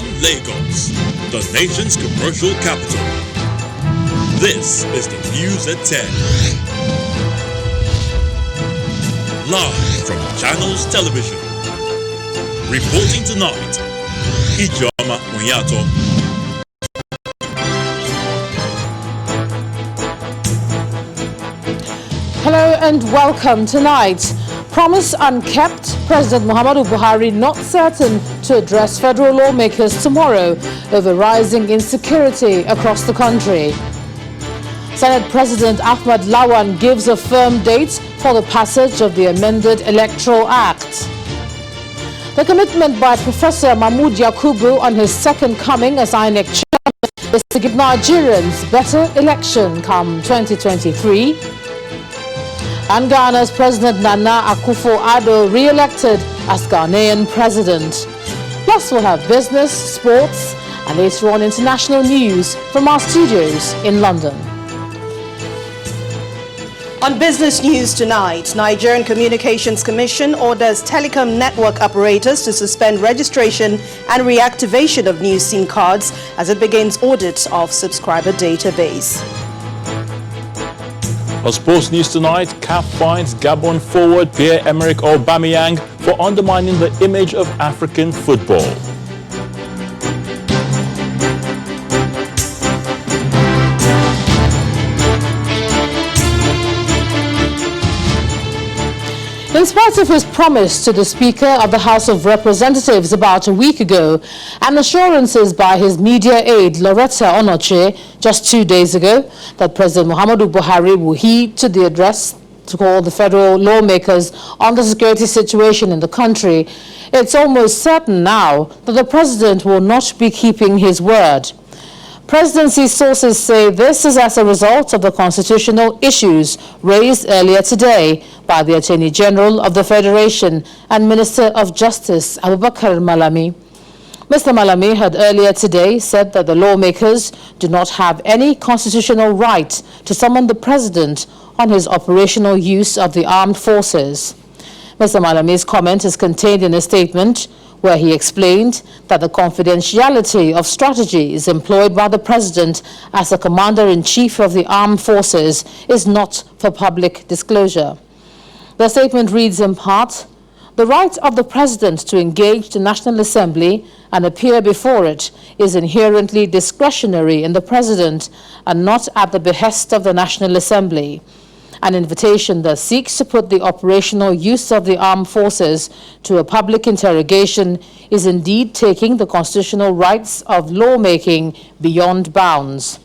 From Lagos, the nation's commercial capital. This is the News at 10. Live from Channels Television. Reporting tonight, Ijoma Onyato. Hello and welcome tonight. Promise unkept, President Muhammadu Buhari not certain to address federal lawmakers tomorrow over rising insecurity across the country. Senate President Ahmad Lawan gives a firm date for the passage of the amended Electoral Act. The commitment by Professor Mahmood Yakubu on his second coming as INEC chairman is to give Nigerians better election come 2023. And Ghana's President Nana Akufo-Addo re-elected as Ghanaian president. Plus we'll have business, sports, and later on international news from our studios in London. On business news tonight, Nigerian Communications Commission orders telecom network operators to suspend registration and reactivation of new SIM cards as it begins audit of subscriber database. On sports news tonight, CAF finds Gabon forward Pierre-Emerick Aubameyang for undermining the image of African football. In spite of his promise to the Speaker of the House of Representatives about a week ago and assurances by his media aide Loretta Onoche just 2 days ago that President Muhammadu Buhari will heed to the address to call the federal lawmakers on the security situation in the country, it's almost certain now that the president will not be keeping his word. Presidency sources say this is as a result of the constitutional issues raised earlier today by the Attorney General of the Federation and Minister of Justice, Abubakar Malami. Mr. Malami had earlier today said that the lawmakers do not have any constitutional right to summon the president on his operational use of the armed forces. Mr. Malami's comment is contained in a statement where he explained that the confidentiality of strategies employed by the president as a commander-in-chief of the armed forces is not for public disclosure. The statement reads in part, "The right of the president to engage the National Assembly and appear before it is inherently discretionary in the president and not at the behest of the National Assembly. An invitation that seeks to put the operational use of the armed forces to a public interrogation is indeed taking the constitutional rights of lawmaking beyond bounds."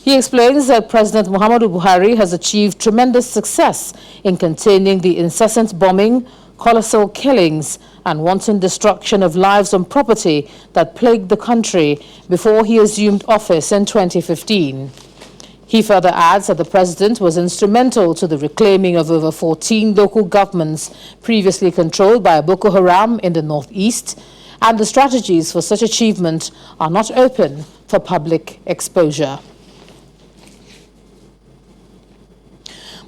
He explains that President Muhammadu Buhari has achieved tremendous success in containing the incessant bombing, colossal killings, and wanton destruction of lives and property that plagued the country before he assumed office in 2015. He further adds that the president was instrumental to the reclaiming of over 14 local governments previously controlled by Boko Haram in the northeast, and the strategies for such achievement are not open for public exposure.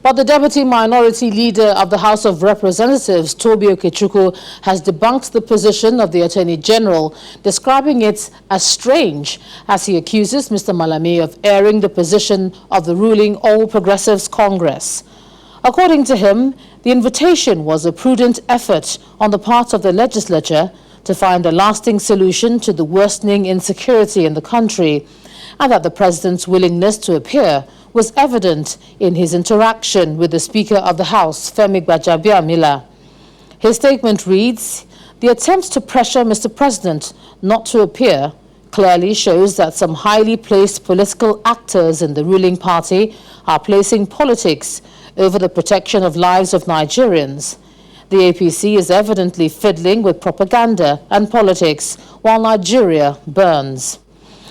But the Deputy Minority Leader of the House of Representatives, Toby Okechukwu, has debunked the position of the Attorney General, describing it as strange as he accuses Mr. Malami of airing the position of the ruling All Progressives Congress. According to him, the invitation was a prudent effort on the part of the legislature to find a lasting solution to the worsening insecurity in the country, and that the president's willingness to appear was evident in his interaction with the Speaker of the House, Femi Gbajabiamila. His statement reads, "The attempt to pressure Mr. President not to appear clearly shows that some highly placed political actors in the ruling party are placing politics over the protection of lives of Nigerians. The APC is evidently fiddling with propaganda and politics while Nigeria burns."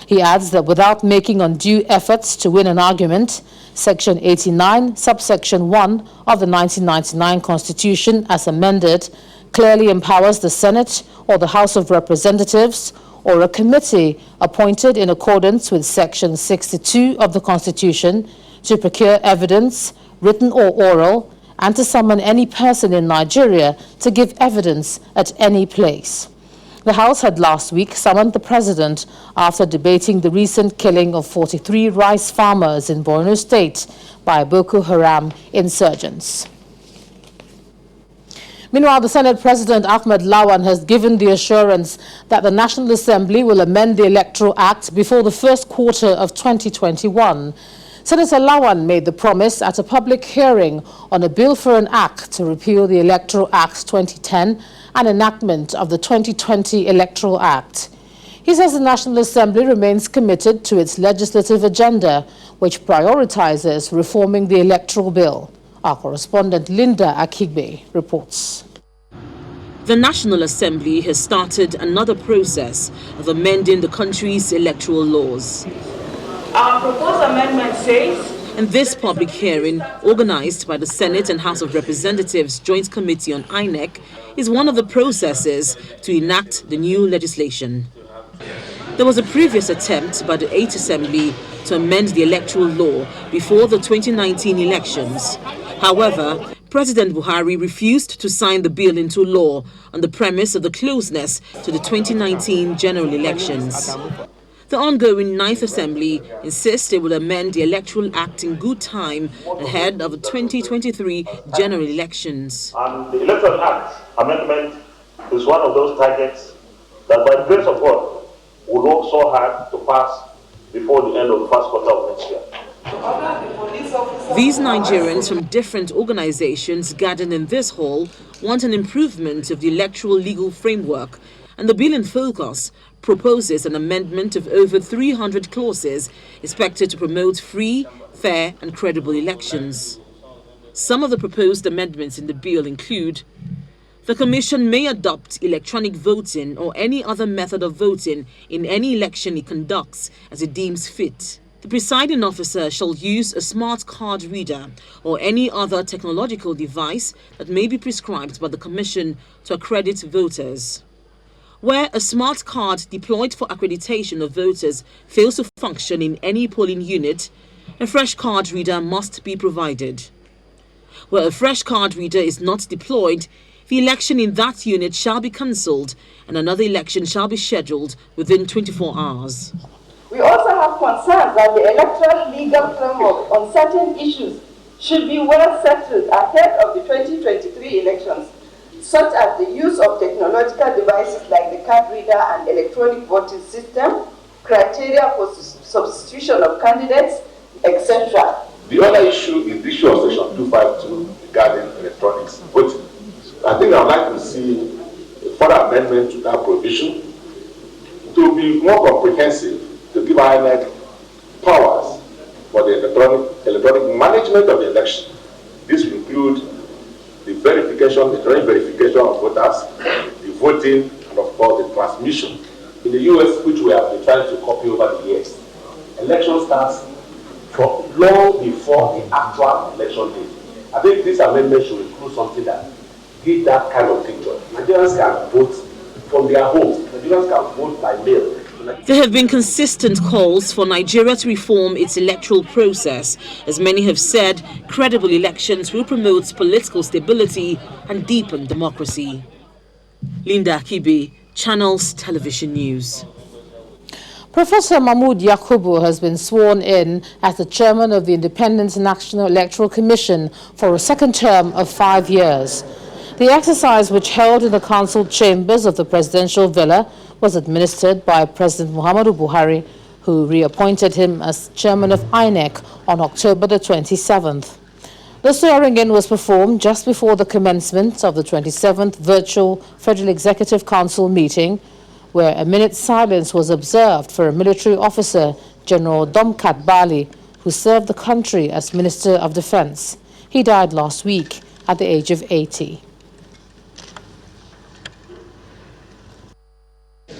He adds that without making undue efforts to win an argument, Section 89, subsection 1 of the 1999 Constitution as amended clearly empowers the Senate or the House of Representatives or a committee appointed in accordance with Section 62 of the Constitution to procure evidence, written or oral, and to summon any person in Nigeria to give evidence at any place. The House had last week summoned the president after debating the recent killing of 43 rice farmers in Borno State by Boko Haram insurgents. Meanwhile, the Senate President Ahmed Lawan has given the assurance that the National Assembly will amend the Electoral Act before the first quarter of 2021. Senator Lawan made the promise at a public hearing on a bill for an act to repeal the Electoral Act 2010 and enactment of the 2020 Electoral Act. He says the National Assembly remains committed to its legislative agenda, which prioritizes reforming the electoral bill. Our correspondent Linda Akigbe reports. The National Assembly has started another process of amending the country's electoral laws. Our proposed amendment says... In this public hearing, organized by the Senate and House of Representatives Joint Committee on INEC, is one of the processes to enact the new legislation. There was a previous attempt by the 8th Assembly to amend the electoral law before the 2019 elections. However, President Buhari refused to sign the bill into law on the premise of the closeness to the 2019 general elections. The ongoing 9th Assembly insists it will amend the Electoral Act in good time ahead of the 2023 general elections. And the Electoral Act amendment is one of those targets that, by the grace of God, will work so hard to pass before the end of the first quarter of next year. These Nigerians from different organizations gathered in this hall want an improvement of the electoral legal framework, and the bill in focus proposes an amendment of over 300 clauses expected to promote free, fair and credible elections. Some of the proposed amendments in the bill include: the Commission may adopt electronic voting or any other method of voting in any election it conducts as it deems fit. The presiding officer shall use a smart card reader or any other technological device that may be prescribed by the Commission to accredit voters. Where a smart card deployed for accreditation of voters fails to function in any polling unit, a fresh card reader must be provided. Where a fresh card reader is not deployed, the election in that unit shall be cancelled and another election shall be scheduled within 24 hours. We also have concerns that the electoral legal framework on certain issues should be well settled ahead of the 2023 elections, such as the use of technological devices like the card reader and electronic voting system, criteria for substitution of candidates, etc. The other issue is the issue of Section 252 regarding electronics voting. I think I would like to see a further amendment to that provision to be more comprehensive, to give INEC powers for the electronic management of the election. This will include the verification, the electronic verification of voters, the voting, and of course the transmission. In the US, which we have been trying to copy over the years, election starts from long before the actual election day. I think this amendment should include something that gives that kind of picture. Nigerians can vote from their homes. Nigerians can vote by mail. There have been consistent calls for Nigeria to reform its electoral process. As many have said, credible elections will promote political stability and deepen democracy. Linda Akibe, Channels Television News. Professor Mahmood Yakubu has been sworn in as the chairman of the Independent National Electoral Commission for a second term of 5 years. The exercise, which held in the council chambers of the presidential villa, was administered by President Muhammadu Buhari, who reappointed him as chairman of INEC on October the 27th. The swearing-in was performed just before the commencement of the 27th virtual Federal Executive Council meeting, where a minute's silence was observed for a military officer, General Domkat Bali, who served the country as Minister of Defense. He died last week at the age of 80.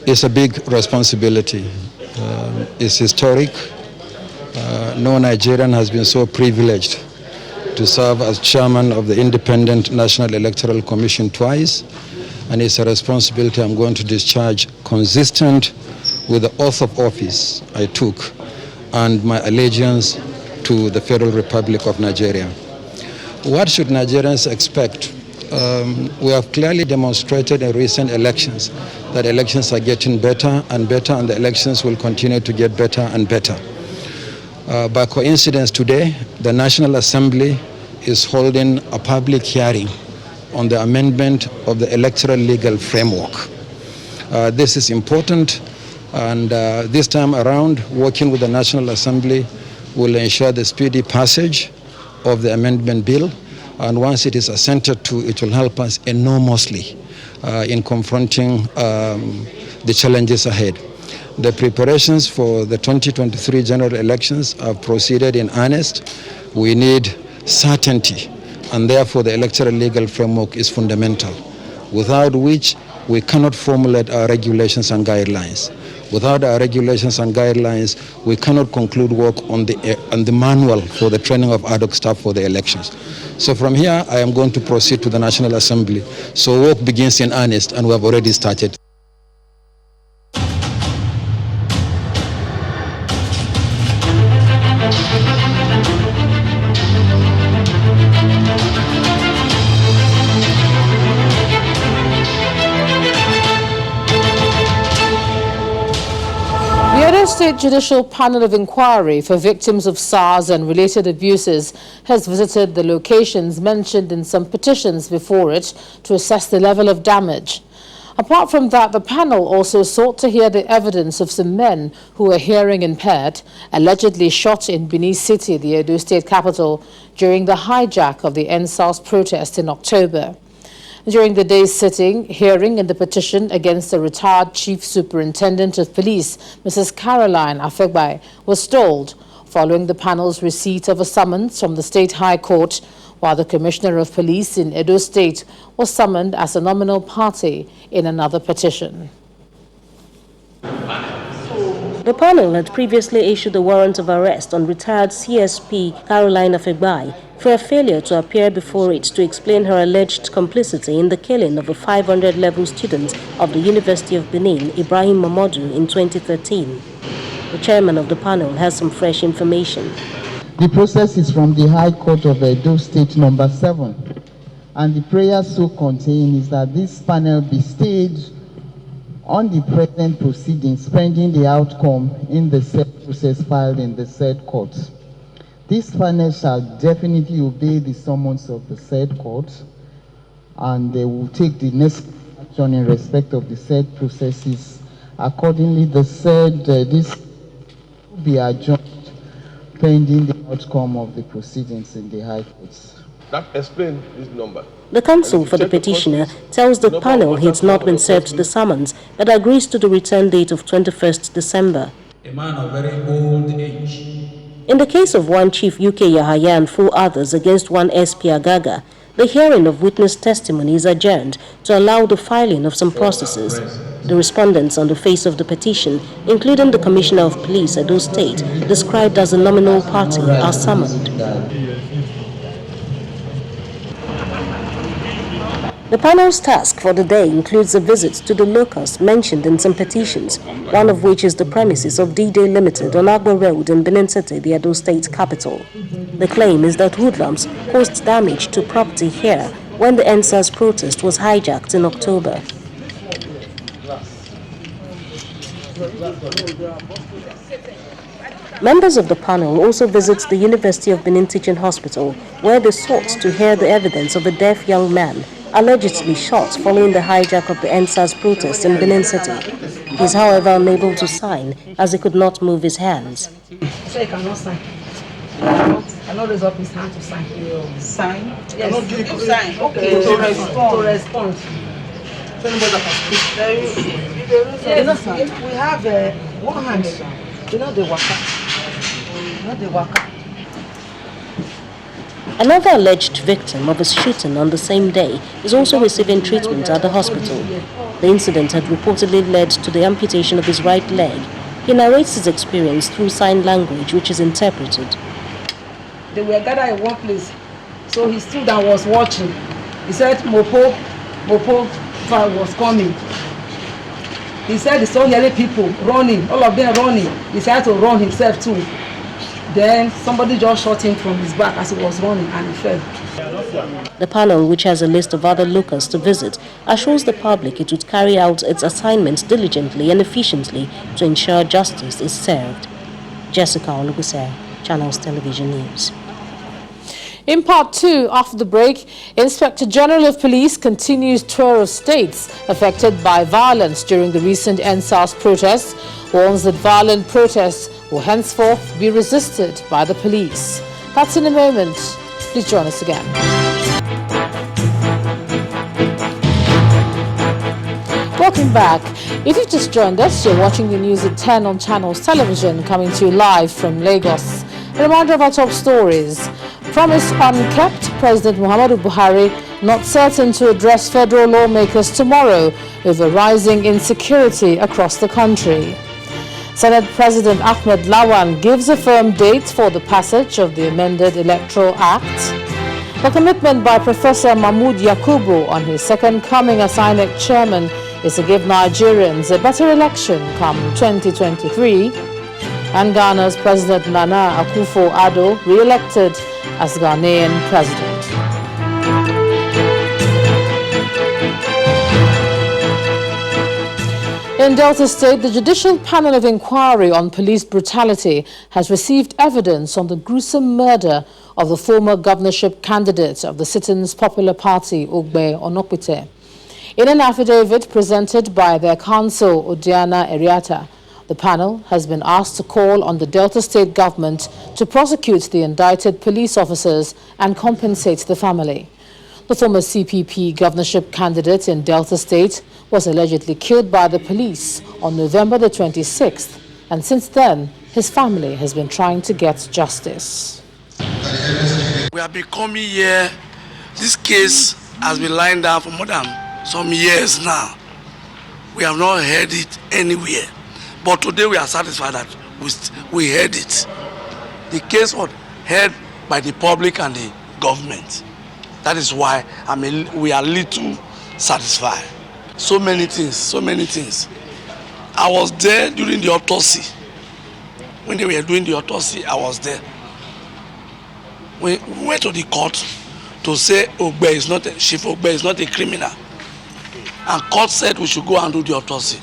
It's a big responsibility. It's historic. No Nigerian has been so privileged to serve as chairman of the Independent National Electoral Commission twice, and it's a responsibility I'm going to discharge consistent with the oath of office I took and my allegiance to the Federal Republic of Nigeria. What should Nigerians expect we have clearly demonstrated in recent elections that elections are getting better and better, and the elections will continue to get better and better. By coincidence today, the National Assembly is holding a public hearing on the amendment of the electoral legal framework. This is important, and this time around, working with the National Assembly will ensure the speedy passage of the amendment bill, and once it is assented to, it will help us enormously in confronting the challenges ahead. The preparations for the 2023 general elections have proceeded in earnest. We need certainty, and therefore the electoral legal framework is fundamental, without which we cannot formulate our regulations and guidelines. Without our regulations and guidelines, we cannot conclude work on the manual for the training of ad hoc staff for the elections. So from here, I am going to proceed to the National Assembly. So work begins in earnest, and we have already started. State Judicial Panel of Inquiry for Victims of SARS and Related Abuses has visited the locations mentioned in some petitions before it to assess the level of damage. Apart from that, the panel also sought to hear the evidence of some men who were hearing impaired, allegedly shot in Benin City, the Edo State capital, during the hijack of the EndSARS protest in October. During the day's hearing in the petition against the retired Chief Superintendent of Police, Mrs. Caroline Afegbai, was stalled following the panel's receipt of a summons from the State High Court, while the Commissioner of Police in Edo State was summoned as a nominal party in another petition. The panel had previously issued a warrant of arrest on retired CSP Caroline Afegbai for a failure to appear before it to explain her alleged complicity in the killing of a 500-level student of the University of Benin, Ibrahim Mamadou, in 2013. The chairman of the panel has some fresh information. The process is from the High Court of Edo State number 7, and the prayer so contained is that this panel be stayed on the present proceedings pending the outcome in the said process filed in the said court. This panel shall definitely obey the summons of the said court, and they will take the next action in respect of the said processes. Accordingly, the said this will be adjourned pending the outcome of the proceedings in the High Courts. That explains this number. The counsel for the petitioner tells the panel he has not been served the summons, but agrees to the return date of 21st December. A man of very old age. In the case of one Chief UK Yahaya and 4 others against one SP Agaga, the hearing of witness testimony is adjourned to allow the filing of some processes. The respondents on the face of the petition, including the Commissioner of Police Edo State, described as a nominal party, are summoned. The panel's task for the day includes a visit to the locus mentioned in some petitions, one of which is the premises of D-Day Limited on Agbo Road in Benin City, the Edo State capital. The claim is that hoodlums caused damage to property here when the EndSARS protest was hijacked in October. Members of the panel also visit the University of Benin Teaching Hospital, where they sought to hear the evidence of a deaf young man allegedly shot following the hijack of the EndSARS protest in Benin City. He is, however, unable to sign as he could not move his hands. So he cannot sign. I cannot raise up his hand to sign. Sign? Yes. To sign. Okay. To respond. So anybody that can speak. Yes, we have one hand. You know the waka. Not the waka. Another alleged victim of a shooting on the same day is also receiving treatment at the hospital. The incident had reportedly led to the amputation of his right leg. He narrates his experience through sign language, which is interpreted. They were gathered in one place, so he stood and was watching. He said, Mopo was coming. He said he saw hearing people running, all of them running. He started to run himself too. Then somebody just shot him from his back as he was running and he fell. The panel, which has a list of other locals to visit, assures the public it would carry out its assignments diligently and efficiently to ensure justice is served. Jessica Oluguse, Channels Television News. In part 2, after the break, Inspector General of Police continues tour of states affected by violence during the recent EndSARS protests, warns that violent protests will henceforth be resisted by the police. That's in a moment. Please join us again. Welcome back. If you've just joined us, you're watching the news at 10 on Channels Television, coming to you live from Lagos. A reminder of our top stories. Promise unkept, President Muhammadu Buhari not certain to address federal lawmakers tomorrow over rising insecurity across the country. Senate President Ahmed Lawan gives a firm date for the passage of the amended Electoral Act. The commitment by Professor Mahmood Yakubu on his second coming as INEC chairman is to give Nigerians a better election come 2023. And Ghana's President Nana Akufo-Addo re-elected as Ghanaian president. In Delta State, the Judicial Panel of Inquiry on Police Brutality has received evidence on the gruesome murder of the former governorship candidate of the sit-ins Popular Party, Ogbe Onokpite. In an affidavit presented by their counsel, Odiana Eriata, the panel has been asked to call on the Delta State government to prosecute the indicted police officers and compensate the family. The former CPP governorship candidate in Delta State was allegedly killed by the police on November the 26th, and since then, his family has been trying to get justice. We have been coming here. This case has been lying down for more than some years now. We have not heard it anywhere. But today we are satisfied that we heard it. The case was heard by the public and the government. That is why we are little satisfied. So many things. I was there during the autopsy. When they were doing the autopsy, I was there. We went to the court to say Chief Ogbe is not a criminal. And court said we should go and do the autopsy.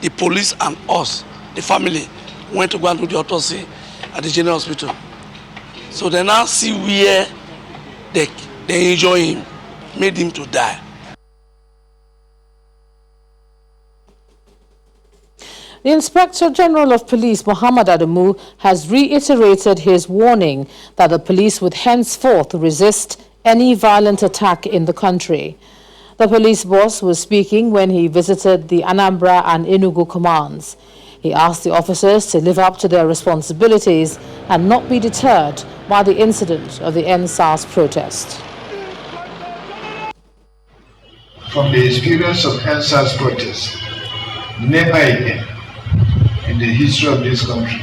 The police and us, the family, went to go and do the autopsy at the General Hospital. So they now see where they injure him, made him to die. The Inspector General of Police, Muhammad Adamu, has reiterated his warning that the police would henceforth resist any violent attack in the country. The police boss was speaking when he visited the Anambra and Enugu commands. He asked the officers to live up to their responsibilities and not be deterred by the incident of the EndSARS protest. From the experience of EndSARS protest, never again in the history of this country,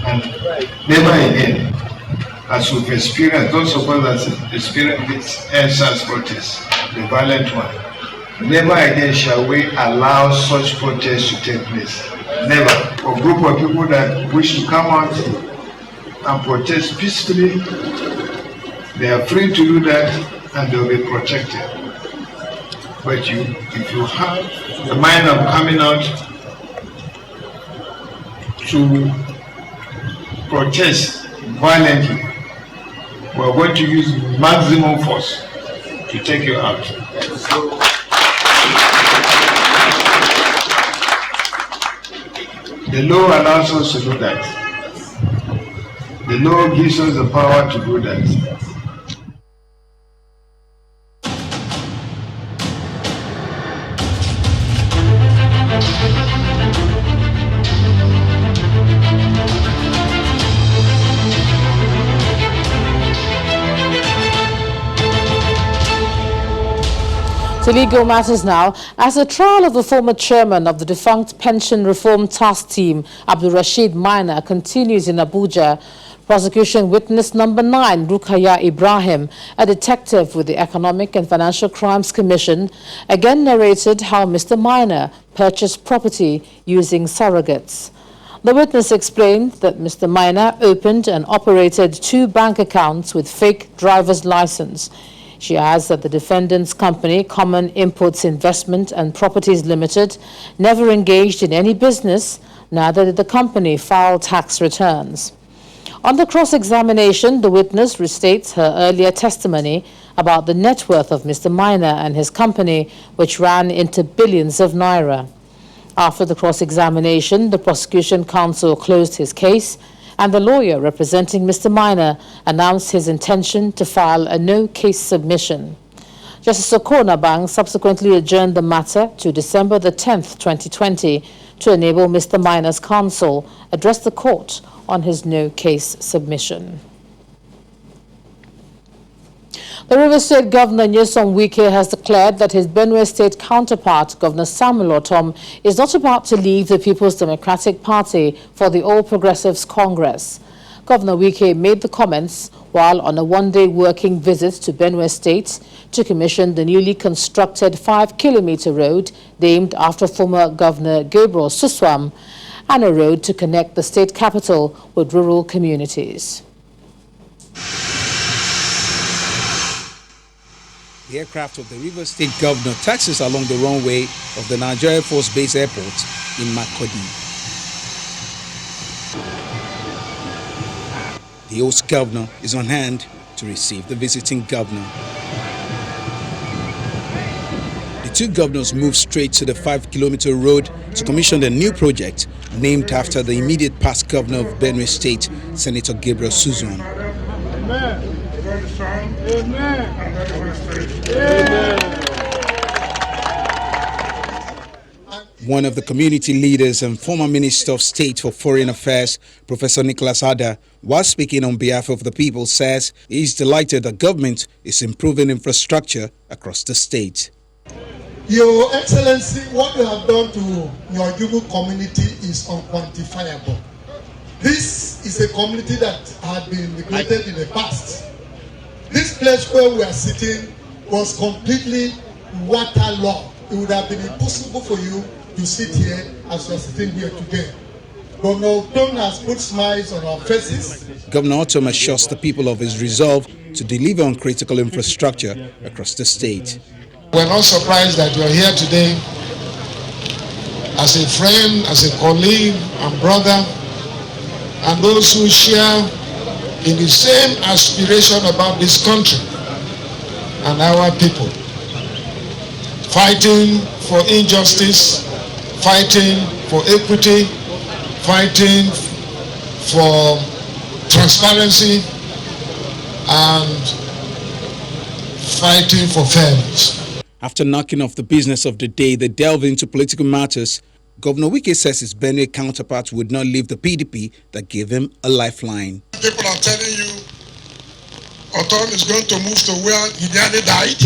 and never again as we've experienced, those of us that experienced this EndSARS protest, the violent one, never again shall we allow such protests to take place. Never. For a group of people that wish to come out and protest peacefully, they are free to do that and they'll be protected. But if you have the mind of coming out to protest violently, we're going to use maximum force to take you out. The law allows us to do that. The law gives us the power to do that. To legal matters now, as the trial of the former chairman of the defunct Pension Reform Task Team, Abdul Rashid Maina, continues in Abuja. Prosecution witness number 9, Rukaya Ibrahim, a detective with the Economic and Financial Crimes Commission, again narrated how Mr. Maina purchased property using surrogates. The witness explained that Mr. Minor opened and operated 2 bank accounts with fake driver's license. She adds that the defendant's company, Common Inputs Investment and Properties Limited, never engaged in any business, neither did the company file tax returns. On the cross-examination, the witness restates her earlier testimony about the net worth of Mr. Minor and his company, which ran into billions of naira. After the cross-examination, the prosecution counsel closed his case, and the lawyer representing Mr. Minor announced his intention to file a no-case submission. Justice Okona Bang subsequently adjourned the matter to December the 10th, 2020, to enable Mr. Minor's counsel address the court on his no-case submission. The Rivers State Governor Nyesom Wike has declared that his Benue State counterpart, Governor Samuel Ortom, is not about to leave the People's Democratic Party for the All Progressives Congress. Governor Wike made the comments while on a one-day working visit to Benue State to commission the newly constructed 5-kilometer road named after former Governor Gabriel Suswam, and a road to connect the state capital with rural communities. The aircraft of the Rivers State Governor taxis along the runway of the Nigeria Air Force Base Airport in Makurdi. The host governor is on hand to receive the visiting governor. The 2 governors moved straight to the 5-kilometer road to commission a new project named after the immediate past governor of Benue State, Senator Gabriel Suswam. Amen. Amen. One of the community leaders and former Minister of State for Foreign Affairs, Professor Nicholas Ada, while speaking on behalf of the people, says he is delighted that government is improving infrastructure across the state. Your Excellency, what you have done to your Yugu community is unquantifiable. This is a community that had been neglected in the past. This place where we are sitting was completely waterlogged. It would have been impossible for you to sit here as you are sitting here today. Governor Ortom has put smiles on our faces. Governor Ortom assures the people of his resolve to deliver on critical infrastructure across the state. We're not surprised that you're here today as a friend, as a colleague and brother, and those who share in the same aspiration about this country and our people. Fighting for injustice, fighting for equity, fighting for transparency, and fighting for fairness. After knocking off the business of the day, they delve into political matters. Governor Wike says his Benue counterpart would not leave the PDP that gave him a lifeline. People are telling you Ortom is going to move to where he nearly died.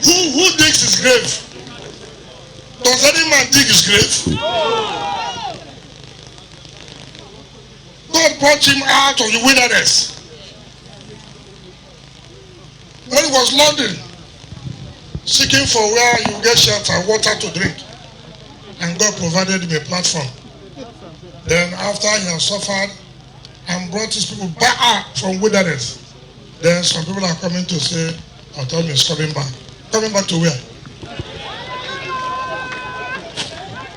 Who digs his grave? Does any man dig his grave? God brought him out of the wilderness. When he was London, seeking for where you get shelter, water to drink, and God provided him a platform. Then after he has suffered and brought his people back from wilderness, then some people are coming to say, Ortom is coming back. Coming back to where?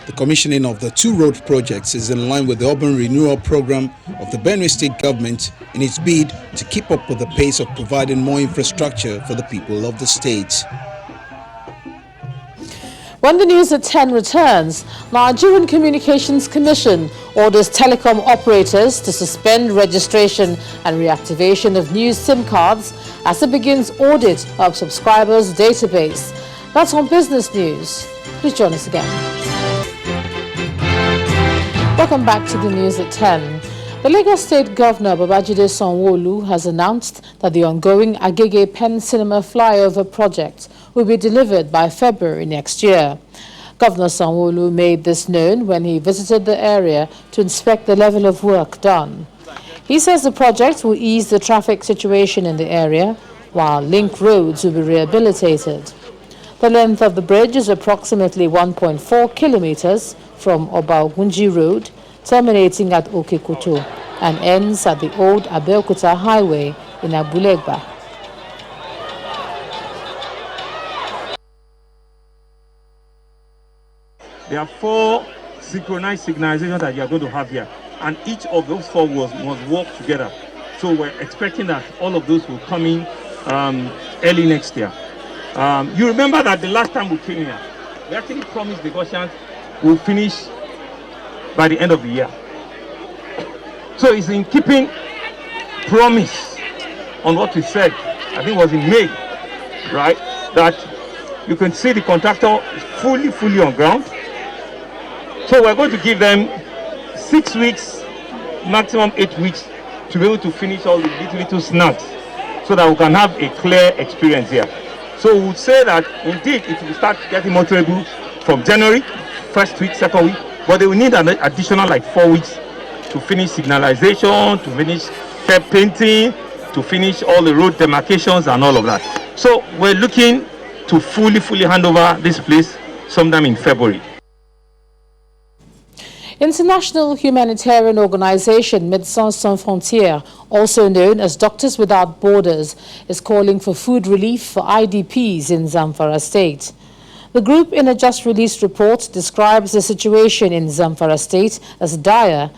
The commissioning of the 2 road projects is in line with the urban renewal program of the Benue State government in its bid to keep up with the pace of providing more infrastructure for the people of the state. When the news at 10 returns, Nigerian Communications Commission orders telecom operators to suspend registration and reactivation of new SIM cards as it begins audit of subscribers' database. That's on Business News. Please join us again. Welcome back to the news at 10. The Lagos State Governor Babajide Sanwo-Olu has announced that the ongoing Agege Pen Cinema flyover project will be delivered by February next year. Governor Sanwo-Olu made this known when he visited the area to inspect the level of work done. He says the project will ease the traffic situation in the area, while link roads will be rehabilitated. The length of the bridge is approximately 1.4 kilometers from Obaogunji Road, terminating at Okekuto, and ends at the old Abeokuta Highway in Abulegba. There are 4 synchronized signalizations that you are going to have here, and each of those 4 must work together. So we're expecting that all of those will come in early next year. You remember that the last time we came here, we actually promised the Gaussians we'll finish by the end of the year. So it's in keeping promise on what we said, I think it was in May, right? That you can see the contractor is fully on ground. So we're going to give them 6 weeks, maximum 8 weeks, to be able to finish all the little snags, so that we can have a clear experience here. So we would say that indeed it will start getting motorable from January, first week, second week, but they will need an additional like 4 weeks to finish signalization, to finish curb painting, to finish all the road demarcations and all of that. So we're looking to fully hand over this place sometime in February. International humanitarian organization Médecins Sans Frontières, also known as Doctors Without Borders, is calling for food relief for IDPs in Zamfara State. The group, in a just-released report, describes the situation in Zamfara State as dire,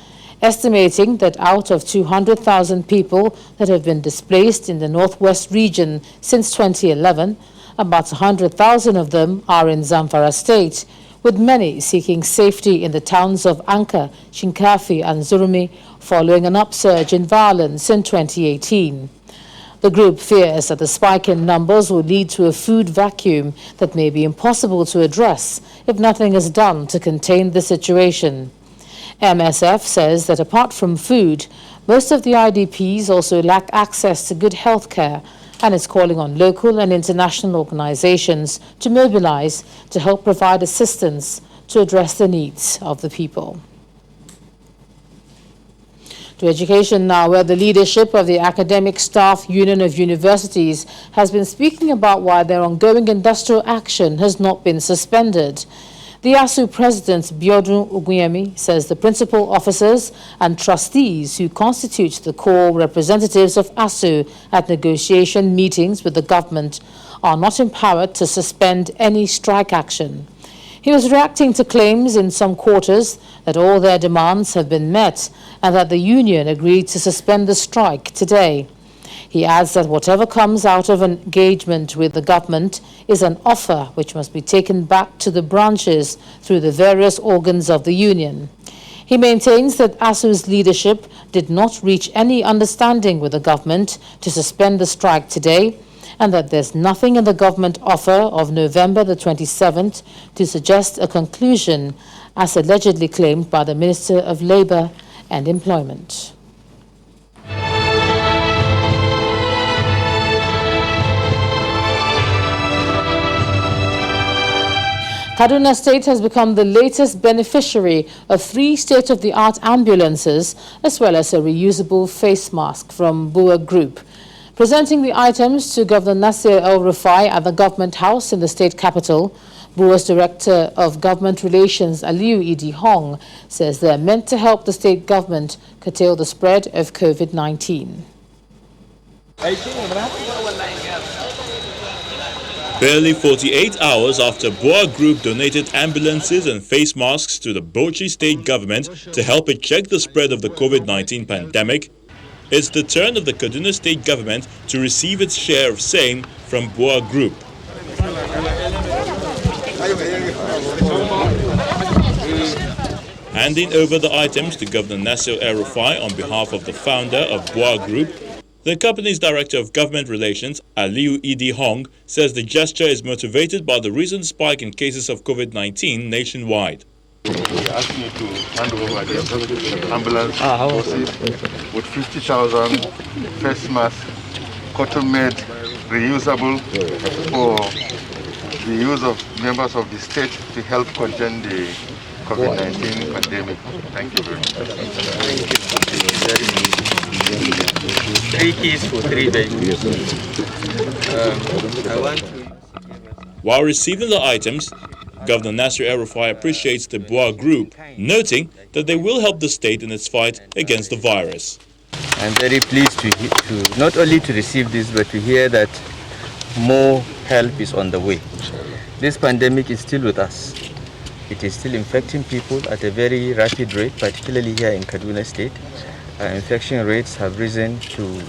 estimating that out of 200,000 people that have been displaced in the northwest region since 2011, about 100,000 of them are in Zamfara State, with many seeking safety in the towns of Anka, Shinkafi and Zurmi following an upsurge in violence in 2018. The group fears that the spike in numbers will lead to a food vacuum that may be impossible to address if nothing is done to contain the situation. MSF says that apart from food, most of the IDPs also lack access to good health care, and is calling on local and international organizations to mobilize to help provide assistance to address the needs of the people. To education now, where the leadership of the Academic Staff Union of Universities has been speaking about why their ongoing industrial action has not been suspended. The ASU president, Biodun Ogunyemi, says the principal officers and trustees who constitute the core representatives of ASU at negotiation meetings with the government are not empowered to suspend any strike action. He was reacting to claims in some quarters that all their demands have been met and that the union agreed to suspend the strike today. He adds that whatever comes out of an engagement with the government is an offer which must be taken back to the branches through the various organs of the union. He maintains that ASU's leadership did not reach any understanding with the government to suspend the strike today, and that there's nothing in the government offer of November the 27th to suggest a conclusion, as allegedly claimed by the Minister of Labour and Employment. Kaduna State has become the latest beneficiary of 3 state-of-the-art ambulances, as well as a reusable face mask from Bua Group. Presenting the items to Governor Nasir El-Rufai at the Government House in the state capital, Bua's Director of Government Relations, Aliyu Idi Hong, says they are meant to help the state government curtail the spread of COVID-19. Barely 48 hours after Bua Group donated ambulances and face masks to the Bauchi state government to help it check the spread of the COVID-19 pandemic, it's the turn of the Kaduna state government to receive its share of same from Bua Group. Handing over the items to Governor Nasir El-Rufai on behalf of the founder of Bua Group, the company's Director of Government Relations, Aliyu Idi Hong, says the gesture is motivated by the recent spike in cases of COVID-19 nationwide. They asked me to hand over the ambulance forces with 50,000 face masks, cotton-made, reusable, for the use of members of the state to help contain the COVID-19 pandemic. Thank you very much. Thank you. 3 keys for 3 vehicles. I want to... While receiving the items, Governor Nasir El-Rufai appreciates the BUA Group, noting that they will help the state in its fight against the virus. I'm very pleased to not only to receive this, but to hear that more help is on the way. This pandemic is still with us. It is still infecting people at a very rapid rate, particularly here in Kaduna State. Infection rates have risen to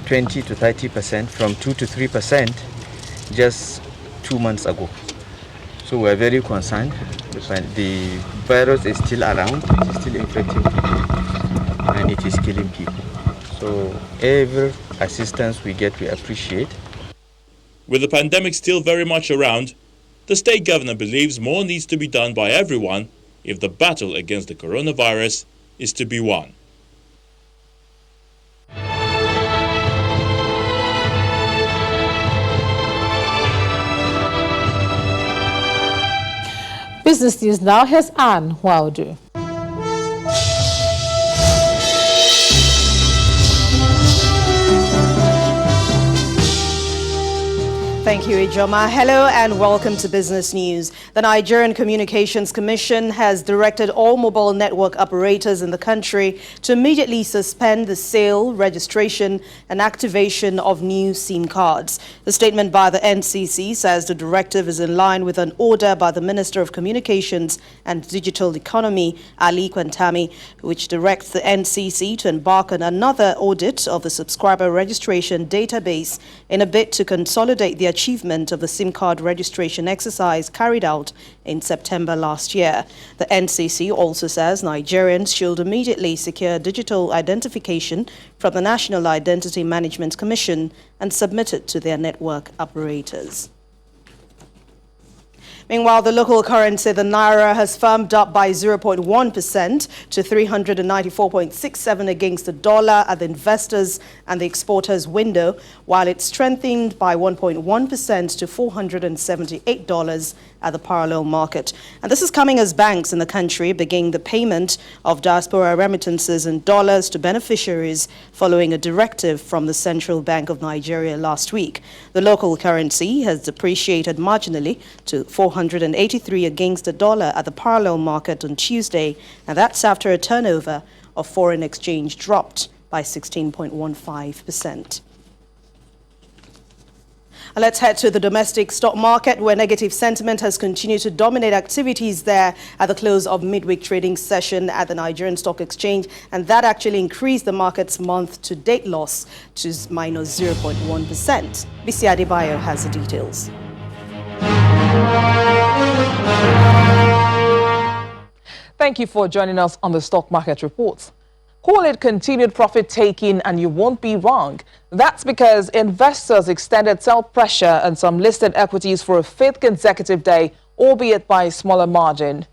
20 to 30%, from 2 to 3% just 2 months ago. So we're very concerned. The virus is still around, it is still infecting people, and it is killing people. So every assistance we get, we appreciate. With the pandemic still very much around, the state governor believes more needs to be done by everyone if the battle against the coronavirus is to be won. Business News now. Here's Anne Waudu. Thank you, Ijoma. Hello and welcome to Business News. The Nigerian Communications Commission has directed all mobile network operators in the country to immediately suspend the sale, registration and activation of new SIM cards. The statement by the NCC says the directive is in line with an order by the Minister of Communications and Digital Economy, Ali Kwantami, which directs the NCC to embark on another audit of the subscriber registration database in a bid to consolidate the achievement of the SIM card registration exercise carried out in September last year. The NCC also says Nigerians should immediately secure digital identification from the National Identity Management Commission and submit it to their network operators. Meanwhile, the local currency, the Naira, has firmed up by 0.1% to 394.67 against the dollar at the investors and the exporters window, while it strengthened by 1.1% to $478 at the parallel market. And this is coming as banks in the country begin the payment of diaspora remittances in dollars to beneficiaries following a directive from the Central Bank of Nigeria last week. The local currency has depreciated marginally to 483 against the dollar at the parallel market on Tuesday, and that's after a turnover of foreign exchange dropped by 16.15%. Let's head to the domestic stock market, where negative sentiment has continued to dominate activities there at the close of midweek trading session at the Nigerian Stock Exchange, and that actually increased the market's month-to-date loss to minus 0.1%. Bisi Adebayo has the details. Thank you for joining us on the Stock Market Reports. Call it continued profit-taking and you won't be wrong. That's because investors extended sell pressure on some listed equities for a fifth consecutive day, albeit by a smaller margin.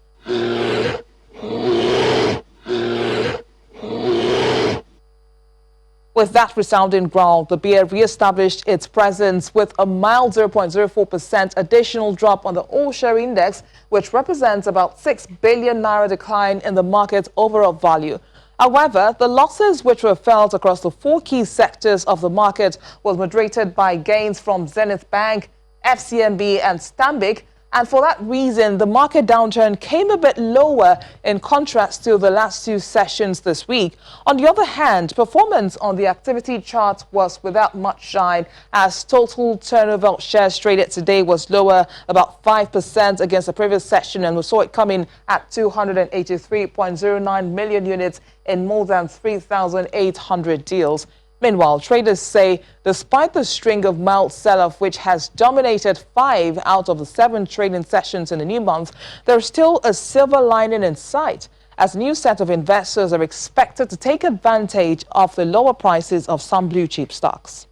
With that resounding growl, the BIA re-established its presence with a mild 0.04% additional drop on the all-share index, which represents about 6 billion naira decline in the market's overall value. However, the losses which were felt across the four key sectors of the market was moderated by gains from Zenith Bank, FCMB and Stanbic, and for that reason, the market downturn came a bit lower in contrast to the last two sessions this week. On the other hand, performance on the activity chart was without much shine, as total turnover of shares traded today was lower about 5% against the previous session, and we saw it coming at 283.09 million units in more than 3,800 deals. Meanwhile, traders say despite the string of mild sell-off which has dominated 5 out of the 7 trading sessions in the new month, there's still a silver lining in sight, as a new set of investors are expected to take advantage of the lower prices of some blue-chip stocks.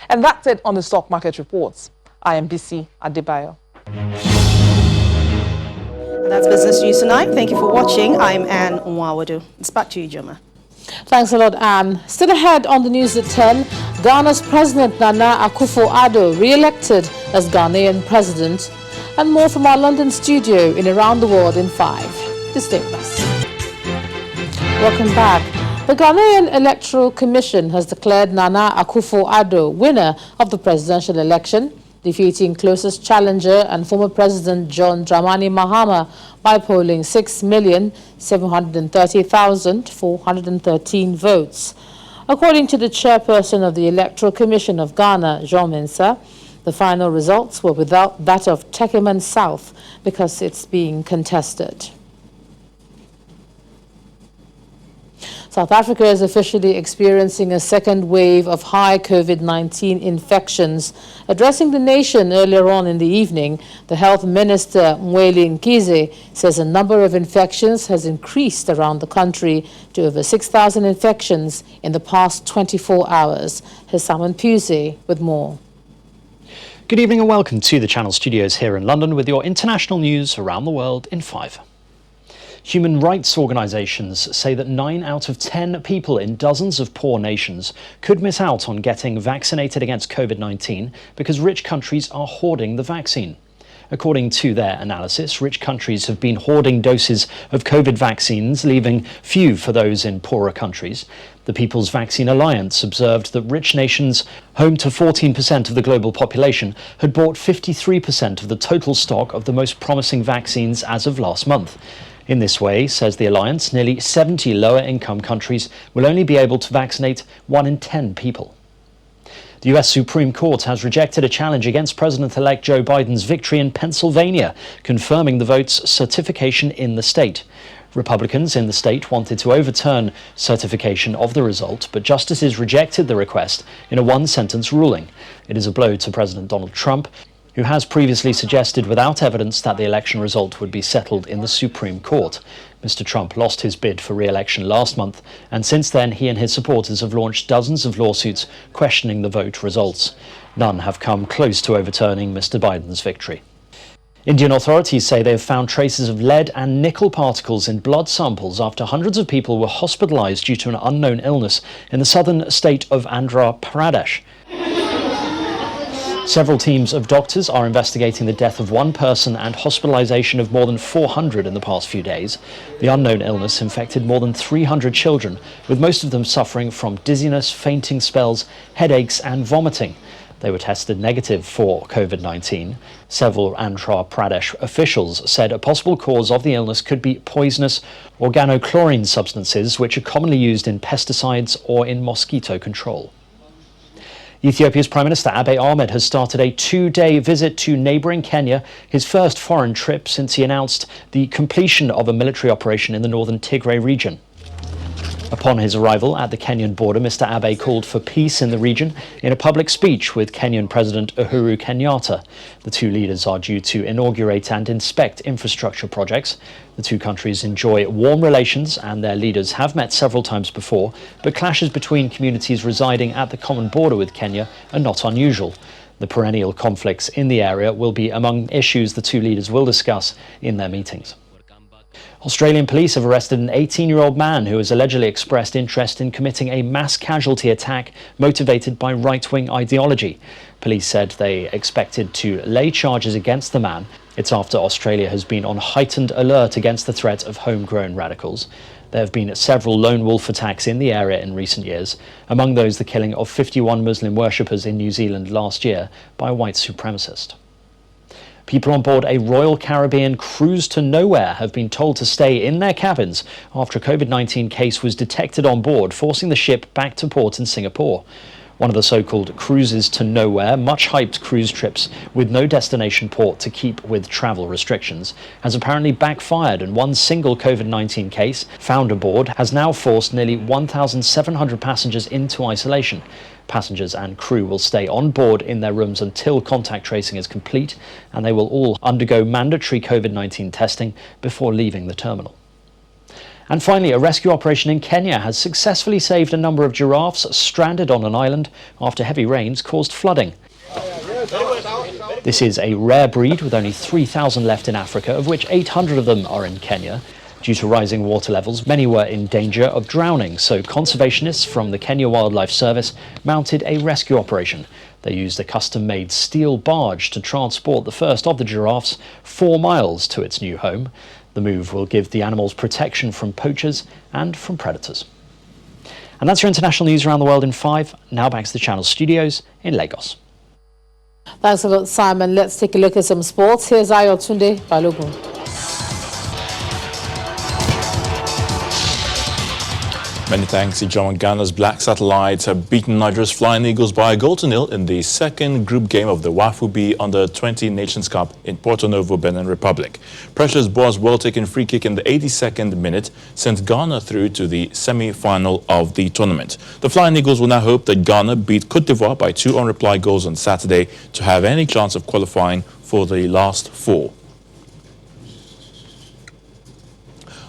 And that's it on the Stock Market Reports. I am Bisi Adebayo. That's Business News Tonight. Thank you for watching. I'm Anne Nwawadu. It's back to you, Joma. Thanks a lot, Anne. Still ahead on the news at 10, Ghana's President Nana Akufo-Addo re-elected as Ghanaian president, and more from our London studio in Around the World in 5. Just stay with us. Welcome back. The Ghanaian Electoral Commission has declared Nana Akufo-Addo winner of the presidential election. defeating closest challenger and former President John Dramani Mahama by polling 6,730,413 votes. According to the chairperson of the Electoral Commission of Ghana, Jean Mensah, the final results were without that of Techiman South because it's being contested. South Africa is officially experiencing a second wave of high COVID-19 infections. Addressing the nation earlier on in the evening, the Health Minister, Mweli Nkize, says the number of infections has increased around the country to over 6,000 infections in the past 24 hours. Here's Simon Pusey with more. Good evening and welcome to the Channel Studios here in London with your international news around the world in 5. Human rights organisations say that 9 out of 10 people in dozens of poor nations could miss out on getting vaccinated against COVID-19 because rich countries are hoarding the vaccine. According to their analysis, rich countries have been hoarding doses of COVID vaccines, leaving few for those in poorer countries. The People's Vaccine Alliance observed that rich nations, home to 14% of the global population, had bought 53% of the total stock of the most promising vaccines as of last month. In this way, says the Alliance, nearly 70 lower-income countries will only be able to vaccinate 1 in 10 people. The US Supreme Court has rejected a challenge against President-elect Joe Biden's victory in Pennsylvania, confirming the vote's certification in the state. Republicans in the state wanted to overturn certification of the result, but justices rejected the request in a one-sentence ruling. It is a blow to President Donald Trump, who has previously suggested without evidence that the election result would be settled in the Supreme Court. Mr. Trump lost his bid for re-election last month, and since then he and his supporters have launched dozens of lawsuits questioning the vote results. None have come close to overturning Mr. Biden's victory. Indian authorities say they have found traces of lead and nickel particles in blood samples after hundreds of people were hospitalized due to an unknown illness in the southern state of Andhra Pradesh. Several teams of doctors are investigating the death of one person and hospitalization of more than 400 in the past few days. The unknown illness infected more than 300 children, with most of them suffering from dizziness, fainting spells, headaches and vomiting. They were tested negative for COVID-19. Several Andhra Pradesh officials said a possible cause of the illness could be poisonous organochlorine substances, which are commonly used in pesticides or in mosquito control. Ethiopia's Prime Minister Abiy Ahmed has started a 2-day visit to neighbouring Kenya, his first foreign trip since he announced the completion of a military operation in the northern Tigray region. Upon his arrival at the Kenyan border, Mr. Abiy called for peace in the region in a public speech with Kenyan President Uhuru Kenyatta. The two leaders are due to inaugurate and inspect infrastructure projects. The two countries enjoy warm relations and their leaders have met several times before, but clashes between communities residing at the common border with Kenya are not unusual. The perennial conflicts in the area will be among issues the two leaders will discuss in their meetings. Australian police have arrested an 18-year-old man who has allegedly expressed interest in committing a mass casualty attack motivated by right-wing ideology. Police said they expected to lay charges against the man. It's after Australia has been on heightened alert against the threat of homegrown radicals. There have been several lone wolf attacks in the area in recent years, among those the killing of 51 Muslim worshippers in New Zealand last year by a white supremacist. People on board a Royal Caribbean cruise to nowhere have been told to stay in their cabins after a COVID-19 case was detected on board, forcing the ship back to port in Singapore. One of the so-called cruises to nowhere, much hyped cruise trips with no destination port to keep with travel restrictions, has apparently backfired, and one single COVID-19 case found aboard has now forced nearly 1,700 passengers into isolation. Passengers and crew will stay on board in their rooms until contact tracing is complete, and they will all undergo mandatory COVID-19 testing before leaving the terminal. And finally, a rescue operation in Kenya has successfully saved a number of giraffes stranded on an island after heavy rains caused flooding. This is a rare breed with only 3,000 left in Africa, of which 800 of them are in Kenya. Due to rising water levels, many were in danger of drowning, so conservationists from the Kenya Wildlife Service mounted a rescue operation. They used a custom-made steel barge to transport the first of the giraffes 4 miles to its new home. The move will give the animals protection from poachers and from predators. And that's your international news around the world in 5. Now back to the Channel Studios in Lagos. Thanks a lot, Simon. Let's take a look at some sports. Here's Ayotunde Balogun. Many thanks, Ijoma. Ghana's Black Satellites have beaten Nigeria's Flying Eagles by a goal to nil in the second group game of the WAFU B Under-20 Nations Cup in Porto Novo, Benin Republic. Precious Boa's well-taken free kick in the 82nd minute sent Ghana through to the semi-final of the tournament. The Flying Eagles will now hope that Ghana beat Cote d'Ivoire by 2 on-reply goals on Saturday to have any chance of qualifying for the last 4.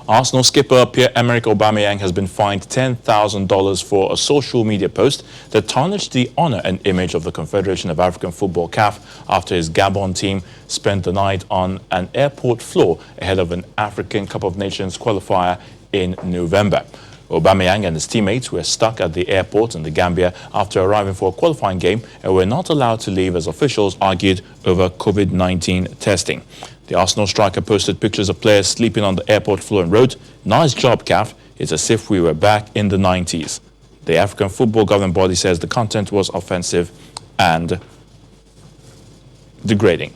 Arsenal skipper Pierre-Emerick Aubameyang has been fined $10,000 for a social media post that tarnished the honor and image of the Confederation of African Football (CAF) after his Gabon team spent the night on an airport floor ahead of an African Cup of Nations qualifier in November. Aubameyang and his teammates were stuck at the airport in the Gambia after arriving for a qualifying game and were not allowed to leave as officials argued over COVID-19 testing. The Arsenal striker posted pictures of players sleeping on the airport floor and wrote, "Nice job, CAF. It's as if we were back in the 90s. The African Football Governing Body says the content was offensive and degrading.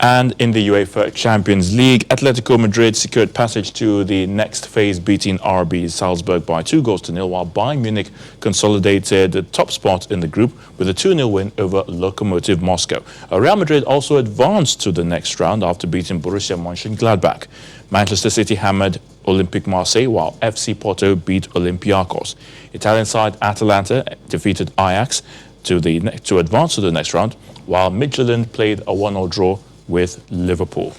And in the UEFA Champions League, Atletico Madrid secured passage to the next phase, beating RB Salzburg by 2-0, while Bayern Munich consolidated the top spot in the group with a 2-0 win over Lokomotiv Moscow. Real Madrid also advanced to the next round after beating Borussia Mönchengladbach. Manchester City hammered Olympique Marseille, while FC Porto beat Olympiacos. Italian side Atalanta defeated Ajax to advance to the next round, while Midtjylland played a 1-0 draw with Liverpool.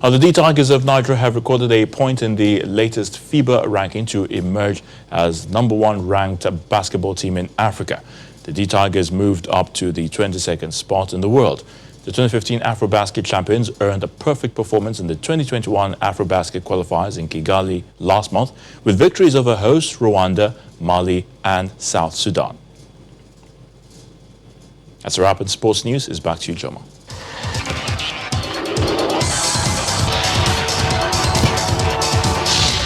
The D Tigers of Nigeria have recorded a point in the latest FIBA ranking to emerge as #1 ranked basketball team in Africa. The D Tigers moved up to the 22nd spot in the world. The 2015 AfroBasket champions earned a perfect performance in the 2021 AfroBasket qualifiers in Kigali last month, with victories over hosts Rwanda, Mali, and South Sudan. That's a wrap in sports news. Is back to you, Joma.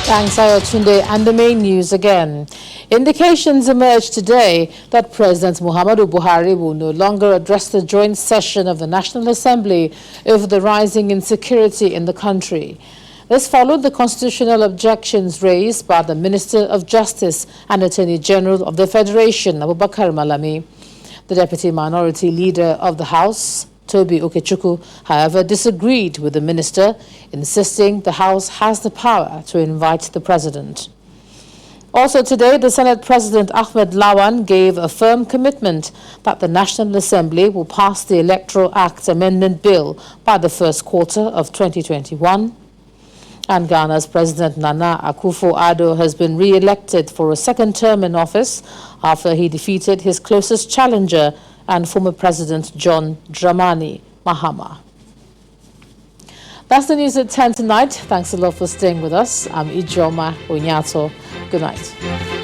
Thanks, Ayotunde. And the main news again. Indications emerged today that President Muhammadu Buhari will no longer address the joint session of the National Assembly over the rising insecurity in the country. This followed the constitutional objections raised by the Minister of Justice and Attorney General of the Federation, Abubakar Malami. The Deputy Minority Leader of the House, Toby Okechukwu, however, disagreed with the minister, insisting the House has the power to invite the President. Also today, the Senate President Ahmed Lawan gave a firm commitment that the National Assembly will pass the Electoral Act Amendment Bill by the first quarter of 2021. And Ghana's President Nana Akufo-Addo has been re-elected for a second term in office after he defeated his closest challenger and former President John Dramani Mahama. That's the news at 10 tonight. Thanks a lot for staying with us. I'm Ijoma Onyato. Good night.